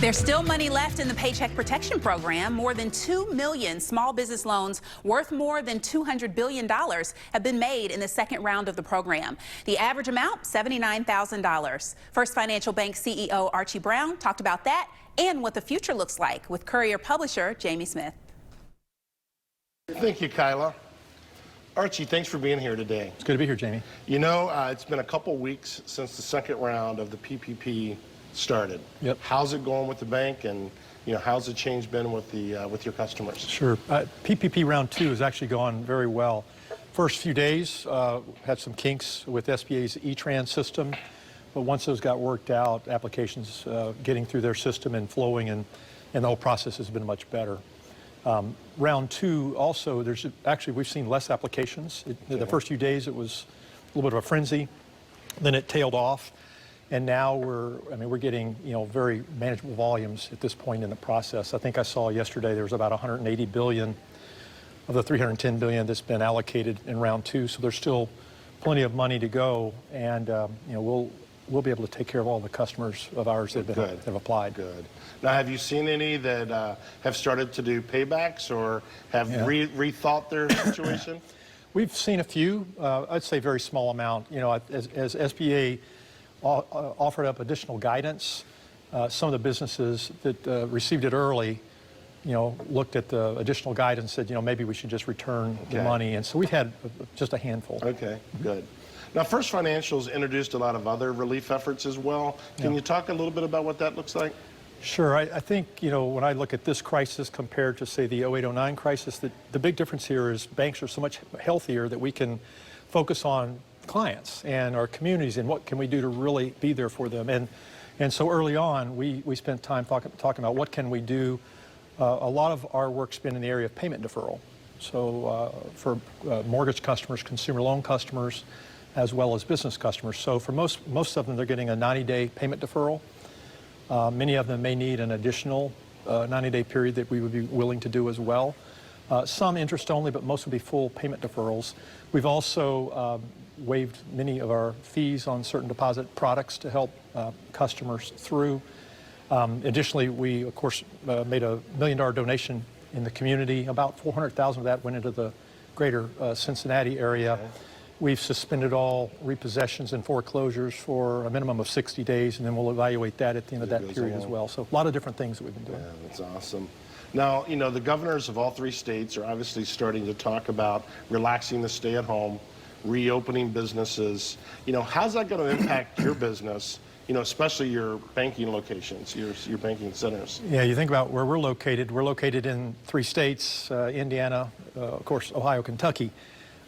There's still money left in the Paycheck Protection Program. More than 2 million small business loans worth more than $200 billion have been made in the second round of the program. The average amount, $79,000. First Financial Bank CEO Archie Brown talked about that and what the future looks like with Courier publisher Jamie Smith. Thank you, Kyla. Archie, thanks for being here today. It's good to be here, Jamie. You know, it's been a couple weeks since the second round of the PPP started. Yep. How's it going with the bank, and how's the change been with the with your customers? Sure. PPP round 2 has actually gone very well. First few days had some kinks with SBA's E-Trans system, but once those got worked out, applications getting through their system and flowing, and the whole process has been much better. Round 2 also, we've seen less applications. The first few days it was a little bit of a frenzy, then it tailed off. And now we're getting very manageable volumes at this point in the process. I think I saw yesterday there was about 180 billion of the 310 billion that's been allocated in round 2. So there's still plenty of money to go, and we'll be able to take care of all the customers of ours that have applied. Good. Now, have you seen any that have started to do paybacks or have rethought their situation? We've seen a few. I'd say very small amount. As SBA offered up additional guidance, some of the businesses that received it early, looked at the additional guidance and said, maybe we should just return the money. And so we've had just a handful. Okay, good. Now, First Financial's introduced a lot of other relief efforts as well. Can you talk a little bit about what that looks like? Sure. I think, when I look at this crisis compared to, say, the 08-09 crisis, the big difference here is banks are so much healthier that we can focus on clients and our communities and what can we do to really be there for them. And so early on, we spent time talking about what can we do. A lot of our work's been in the area of payment deferral. So for mortgage customers, consumer loan customers, as well as business customers. So for most of them, they're getting a 90-day payment deferral. Many of them may need an additional 90-day period that we would be willing to do as well. Some interest only, but most would be full payment deferrals. We've also waived many of our fees on certain deposit products to help customers through. Additionally, we, of course, made a $1 million donation in the community. About 400,000 of that went into the greater Cincinnati area. Okay. We've suspended all repossessions and foreclosures for a minimum of 60 days, and then we'll evaluate that at the end of that period as well. So a lot of different things that we've been doing. Yeah, that's awesome. Now, the governors of all 3 states are obviously starting to talk about relaxing the stay-at-home, reopening businesses. How's that going to impact your business, especially your banking locations, your banking centers? Yeah, you think about where we're located. We're located in 3 states, Indiana, of course, Ohio, Kentucky.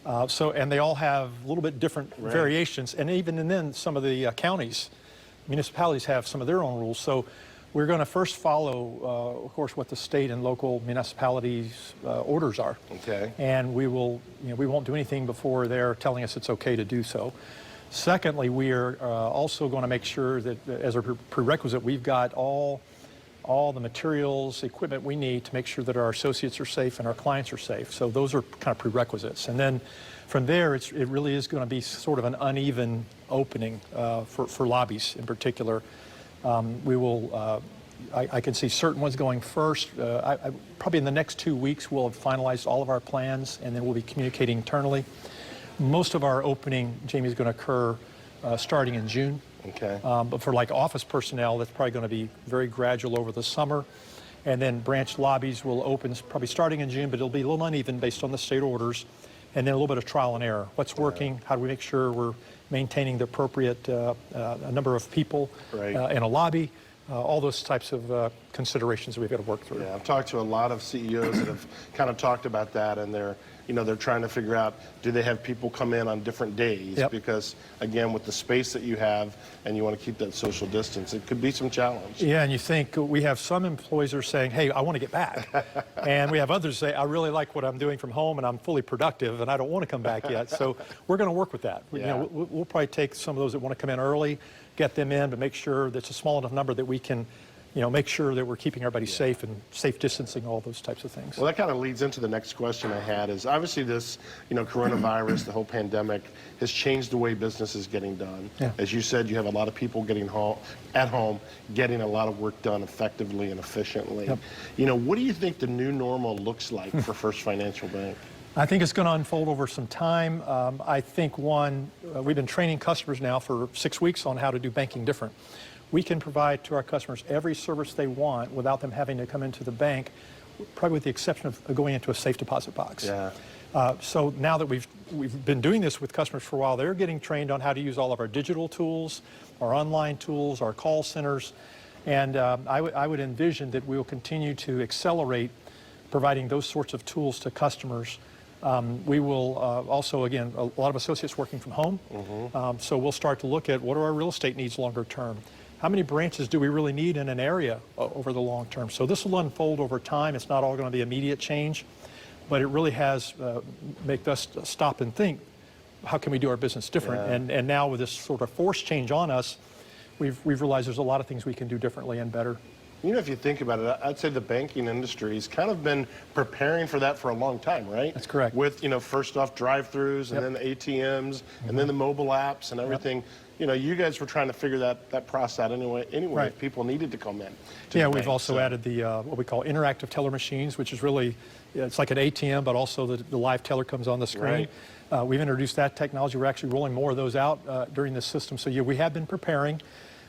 And they all have a little bit different variations. And even then, some of the counties, municipalities have some of their own rules. So we're going to first follow, of course, what the state and local municipalities' orders are. Okay. And we won't do anything before they're telling us it's okay to do so. Secondly, we are also going to make sure that, as a prerequisite, we've got all the materials, equipment we need to make sure that our associates are safe and our clients are safe. So those are kind of prerequisites. And then from there, it really is going to be sort of an uneven opening for lobbies in particular. I can see certain ones going first. Probably in the next 2 weeks, we'll have finalized all of our plans, and then we'll be communicating internally. Most of our opening, Jamie, is going to occur starting in June. Okay. But for office personnel, that's probably going to be very gradual over the summer. And then branch lobbies will open probably starting in June, but it'll be a little uneven based on the state orders. And then a little bit of trial and error. What's working? How do we make sure we're maintaining the appropriate number of people in a lobby? All those types of considerations we've got to work through. Yeah, I've talked to a lot of CEOs that have kind of talked about that, and they're trying to figure out, do they have people come in on different days? Yep. Because, again, with the space that you have and you want to keep that social distance, it could be some challenge. Yeah, and you think we have some employees who are saying, hey, I want to get back. And we have others say, I really like what I'm doing from home and I'm fully productive and I don't want to come back yet. So we're going to work with that. Yeah. We'll probably take some of those that want to come in early, get them in, but make sure that's a small enough number that we can make sure that we're keeping everybody safe and safe distancing, all those types of things. Well, that kind of leads into the next question I had is obviously this, coronavirus, the whole pandemic has changed the way business is getting done. Yeah. As you said, you have a lot of people at home, getting a lot of work done effectively and efficiently. Yep. What do you think the new normal looks like for First Financial Bank? I think it's going to unfold over some time. I think we've been training customers now for 6 weeks on how to do banking different. We can provide to our customers every service they want without them having to come into the bank, probably with the exception of going into a safe deposit box. Yeah. So now that we've been doing this with customers for a while, they're getting trained on how to use all of our digital tools, our online tools, our call centers, and I would envision that we will continue to accelerate providing those sorts of tools to customers. We will also, again, a lot of associates working from home, so we'll start to look at what are our real estate needs longer term. How many branches do we really need in an area over the long term? So this will unfold over time. It's not all going to be immediate change, but it really has made us stop and think, how can we do our business different? Yeah. And now with this sort of force change on us, we've realized there's a lot of things we can do differently and better. If you think about it, I'd say the banking industry has kind of been preparing for that for a long time, right? That's correct. With, first off drive-throughs and then the ATMs and then the mobile apps and everything. You guys were trying to figure that process out anyway Right. if people needed to come in. Yeah, we've also added the what we call interactive teller machines, which is really, it's like an ATM, but also the live teller comes on the screen. Right. We've introduced that technology. We're actually rolling more of those out during this system. So yeah, we have been preparing,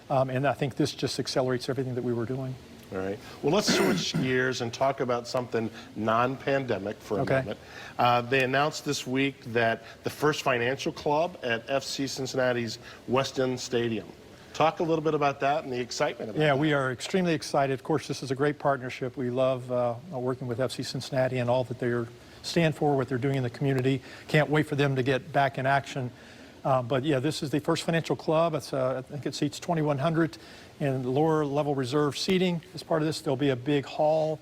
and I think this just accelerates everything that we were doing. All right. Well, let's switch gears and talk about something non-pandemic for a moment. They announced this week that the First Financial Club at FC Cincinnati's West End Stadium. Talk a little bit about that and the excitement about that. Yeah, we are extremely excited. Of course, this is a great partnership. We love working with FC Cincinnati and all that they stand for, what they're doing in the community. Can't wait for them to get back in action. But yeah, this is the First Financial Club. It's, I think it seats 2,100 in lower level reserve seating. As part of this, there'll be a big hall,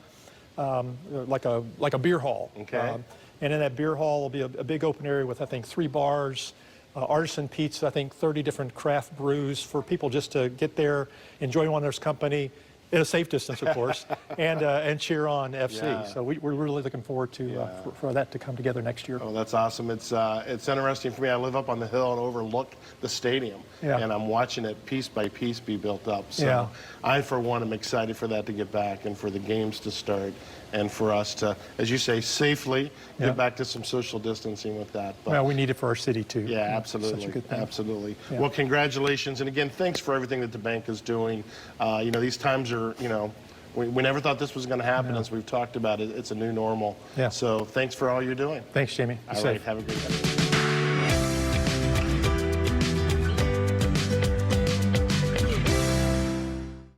like a beer hall. Okay. And in that beer hall will be a big open area with, I think, 3 bars, artisan pizza, I think 30 different craft brews for people just to get there, enjoy one another's company, at a safe distance, of course, and cheer on FC. Yeah. So we're really looking forward to for that to come together next year. Oh, that's awesome. It's interesting for me. I live up on the hill and overlook the stadium, and I'm watching it piece by piece be built up. So I, for one, am excited for that to get back and for the games to start and for us to, as you say, safely get back to some social distancing with that. But, well, we need it for our city, too. Yeah, absolutely. Such a good thing. Absolutely. Yeah. Well, congratulations. And again, thanks for everything that the bank is doing. These times are, we never thought this was going to happen. As we've talked about it, it's a new normal. Yeah. So thanks for all you're doing. Thanks, Jamie. Be All safe. right, have a great day.